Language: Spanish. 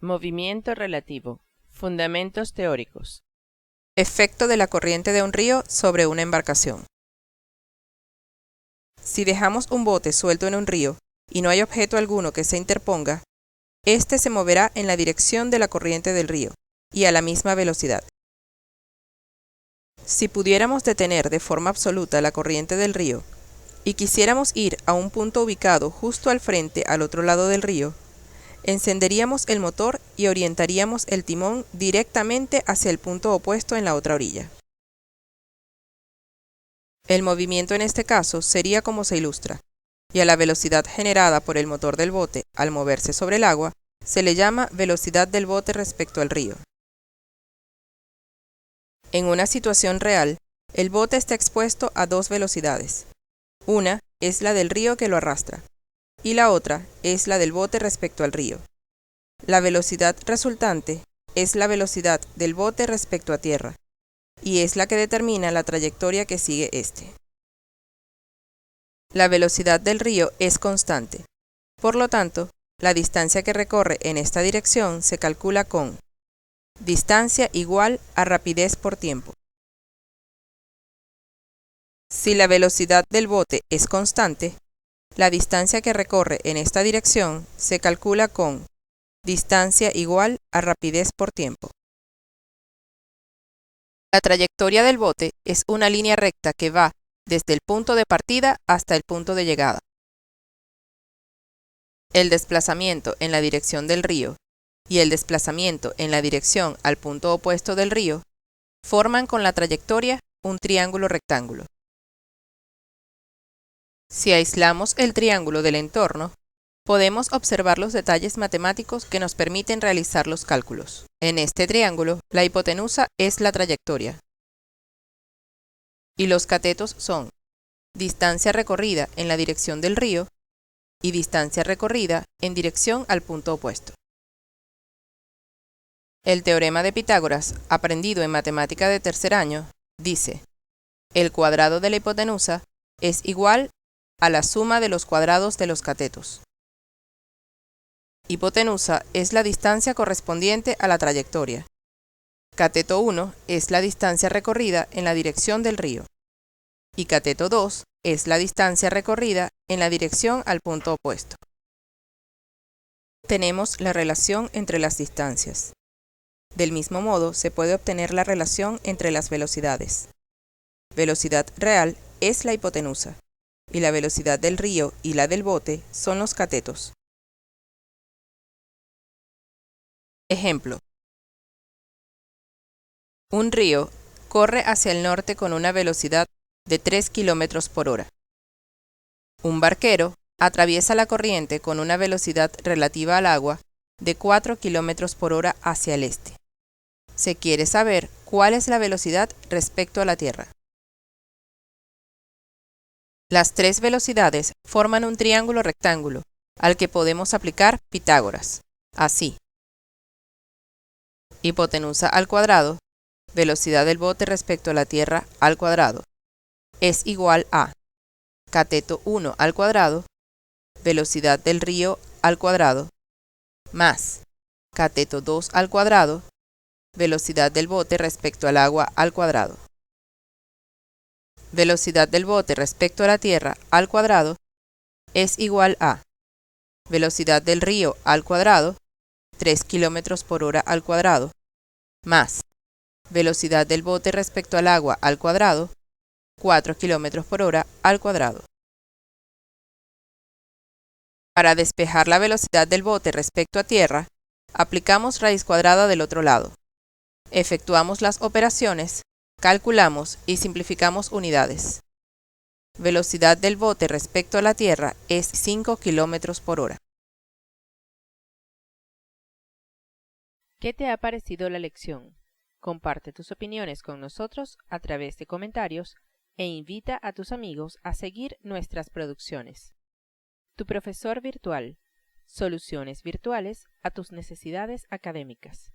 Movimiento relativo. Fundamentos teóricos. Efecto de la corriente de un río sobre una embarcación. Si dejamos un bote suelto en un río y no hay objeto alguno que se interponga, éste se moverá en la dirección de la corriente del río y a la misma velocidad. Si pudiéramos detener de forma absoluta la corriente del río y quisiéramos ir a un punto ubicado justo al frente al otro lado del río, encenderíamos el motor y orientaríamos el timón directamente hacia el punto opuesto en la otra orilla. El movimiento en este caso sería como se ilustra, y a la velocidad generada por el motor del bote al moverse sobre el agua se le llama velocidad del bote respecto al río. En una situación real, el bote está expuesto a dos velocidades. Una es la del río que lo arrastra, y la otra es la del bote respecto al río. La velocidad resultante es la velocidad del bote respecto a tierra, y es la que determina la trayectoria que sigue este. La velocidad del río es constante, por lo tanto, la distancia que recorre en esta dirección se calcula con distancia igual a rapidez por tiempo. Si la velocidad del bote es constante, la distancia que recorre en esta dirección se calcula con distancia igual a rapidez por tiempo. La trayectoria del bote es una línea recta que va desde el punto de partida hasta el punto de llegada. El desplazamiento en la dirección del río y el desplazamiento en la dirección al punto opuesto del río forman con la trayectoria un triángulo rectángulo. Si aislamos el triángulo del entorno, podemos observar los detalles matemáticos que nos permiten realizar los cálculos. En este triángulo, la hipotenusa es la trayectoria, y los catetos son distancia recorrida en la dirección del río y distancia recorrida en dirección al punto opuesto. El teorema de Pitágoras, aprendido en matemática de tercer año, dice: el cuadrado de la hipotenusa es igual a la suma de los cuadrados de los catetos. Hipotenusa es la distancia correspondiente a la trayectoria. Cateto 1 es la distancia recorrida en la dirección del río. Y cateto 2 es la distancia recorrida en la dirección al punto opuesto. Tenemos la relación entre las distancias. Del mismo modo, se puede obtener la relación entre las velocidades. Velocidad real es la hipotenusa, y la velocidad del río y la del bote son los catetos. Ejemplo. Un río corre hacia el norte con una velocidad de 3 km por hora. Un barquero atraviesa la corriente con una velocidad relativa al agua de 4 km por hora hacia el este. Se quiere saber cuál es la velocidad respecto a la tierra. Las tres velocidades forman un triángulo rectángulo al que podemos aplicar Pitágoras. Así: hipotenusa al cuadrado, velocidad del bote respecto a la tierra al cuadrado, es igual a cateto 1 al cuadrado, velocidad del río al cuadrado, más cateto 2 al cuadrado, velocidad del bote respecto al agua al cuadrado. Velocidad del bote respecto a la tierra al cuadrado es igual a velocidad del río al cuadrado, 3 km por hora al cuadrado, más velocidad del bote respecto al agua al cuadrado, 4 km por hora al cuadrado. Para despejar la velocidad del bote respecto a tierra, aplicamos raíz cuadrada del otro lado. Efectuamos las operaciones, calculamos y simplificamos unidades. Velocidad del bote respecto a la tierra es 5 km por hora. ¿Qué te ha parecido la lección? Comparte tus opiniones con nosotros a través de comentarios e invita a tus amigos a seguir nuestras producciones. Tu profesor virtual. Soluciones virtuales a tus necesidades académicas.